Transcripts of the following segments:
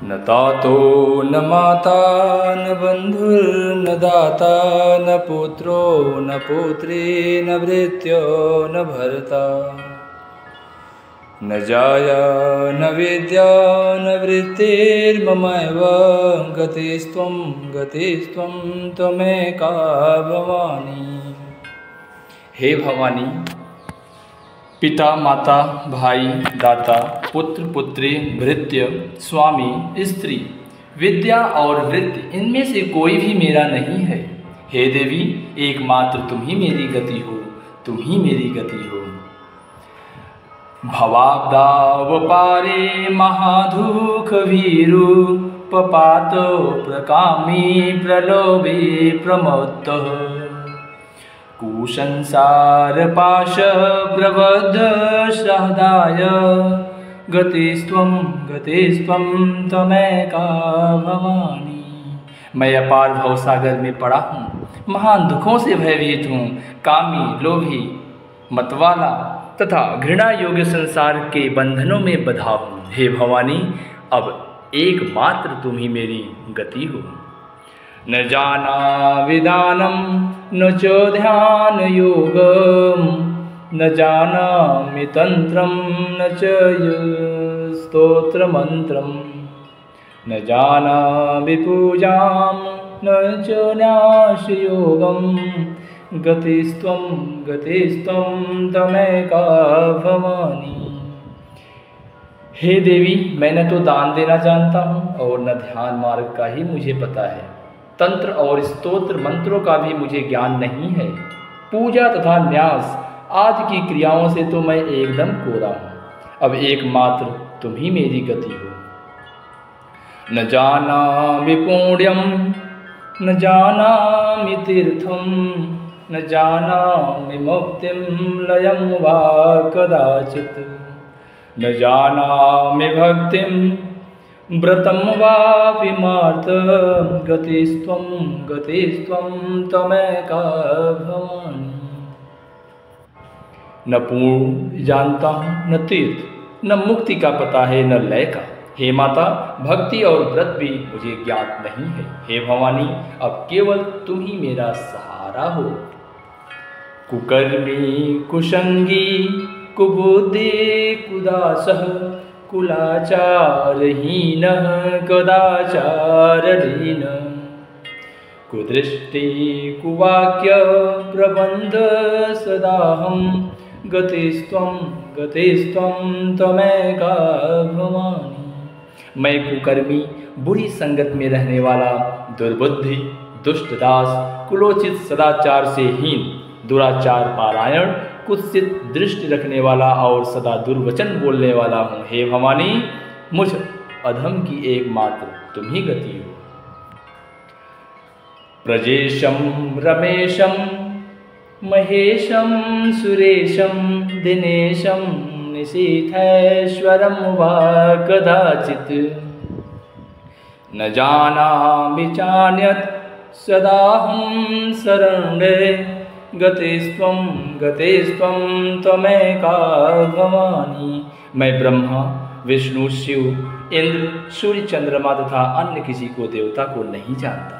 न तातो न माता न बन्धुर्न दाता न पुत्रो न पुत्री न भृत्यो न भर्ता न जाया न विद्या न वृत्तिर्ममैव गतिस्त्वं त्वमेका भवानी। हे भवानी, पिता माता भाई दाता पुत्र पुत्री भृत्य स्वामी स्त्री विद्या और वृत्ति इनमें से कोई भी मेरा नहीं है। हे देवी, एकमात्र तुम ही मेरी गति हो, तुम ही मेरी गति हो। भवाब्दाव पारे महाधुख वीरु पपातो प्रकामी प्रलोभे प्रमत्तः कुसंसार पाश प्रबद्ध सहदाय गतिस्त्वं त्वमेका भवानी। मैं अपार भवसागर में पड़ा हूँ, महान दुखों से भयभीत हूँ, कामी लोभी मतवाला तथा घृणा योग्य संसार के बंधनों में बंधा हूँ। हे भवानी, अब एकमात्र तुम ही मेरी गति हो। न जाना विदानम न च ध्यान योगम न जानामि तंत्रम न च स्तोत्र मंत्रम न जानामि पूजाम न च न्यास योगम गतिस्त्वं त्वमेका भवानी। हे देवी, मैं न तो दान देना जानता हूँ और न ध्यान मार्ग का ही मुझे पता है। तंत्र और स्तोत्र मंत्रों का भी मुझे ज्ञान नहीं है। पूजा तथा न्यास आदि की क्रियाओं से तो मैं एकदम कोरा हूँ। अब एकमात्र तुम ही मेरी गति हो। न जानामि पुण्यम न जानामि तीर्थम न जानामि मुक्तिम लयम वा कदाचित् न जानामि भक्तिम व्रतम वा विमार्थ गतिस्त्वं त्वमेका भवानी। न पूर्ण जानता हूँ, न तीर्थ न मुक्ति का पता है, न लय का। हे माता, भक्ति और व्रत भी मुझे ज्ञात नहीं है। हे भवानी, अब केवल तुम ही मेरा सहारा हो। कुकर्मी कुसंगी कुबुद्धि कुदासः कुलाचारहीनः कदाचारलीन कुदृष्टि कुवाक्य प्रबंध सदाहं गतिस्त्वं त्वमेका भवानी। मैं कुकर्मी बुरी संगत में रहने वाला दुर्बुद्धि दुष्ट दास कुलोचित सदाचार से हीन दुराचार पारायण कुत्सित दृष्टि रखने वाला और सदा दुर्वचन बोलने वाला हूँ। हे भवानी, मुझ अधम की एकमात्र तुम ही गति हो। प्रजेशम रमेशम महेशम सुरेशम दिनेशम निशीथैश्वरम वा कदाचित् न जानामि चान्यत् सदाहं शरण्ये गतिस्त्वं त्वमेका भवानी। मैं ब्रह्मा विष्णु शिव इंद्र सूर्य चंद्रमा तथा अन्य किसी को देवता को नहीं जानता।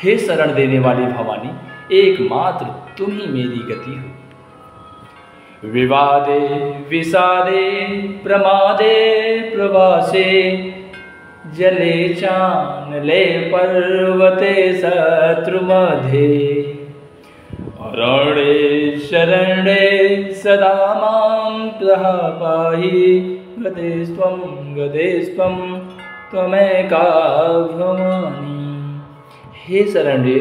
हे शरण देने वाली भवानी, एकमात्र तुम ही मेरी गति हो। विवादे विषादे प्रमादे प्रवासे जले चानले पर्वते शत्रुमध्ये रणे शरणे सदा मां पाहि गतिस्त्वं त्वमेका भवानी। हे शरण्ये,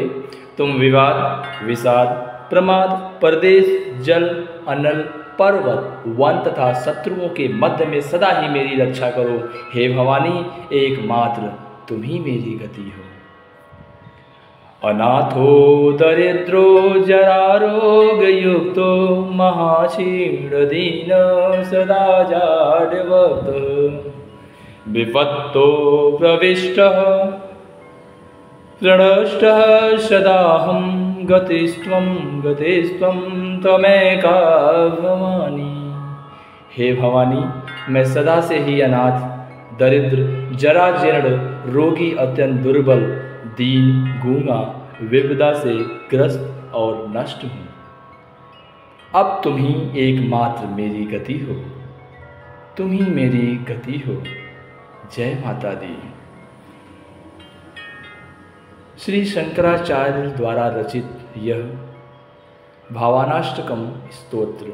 तुम विवाद विषाद प्रमाद परदेश जल अनल पर्वत वन तथा शत्रुओं के मध्य में सदा ही मेरी रक्षा करो। हे भवानी, एकमात्र तुम ही मेरी गति हो। अनाथो दरिद्रो जरारोगयुक्तो महाक्षीणदीन सदा जाड्यवत् विपत्तो प्रविष्टः प्रणष्टः सदाहं गतिस्त्वं त्वमेका भवानी। हे भवानी, मैं सदा से ही अनाथ दरिद्र, जरा जीर्ण, रोगी, अत्यंत दुर्बल, दीन, गूंगा, विपदा से ग्रस्त और नष्ट हूँ। अब तुम ही एकमात्र मेरी गति हो, तुम ही मेरी गति हो। जय माता दी। श्री शंकराचार्य द्वारा रचित यह भावानाष्टकम स्तोत्र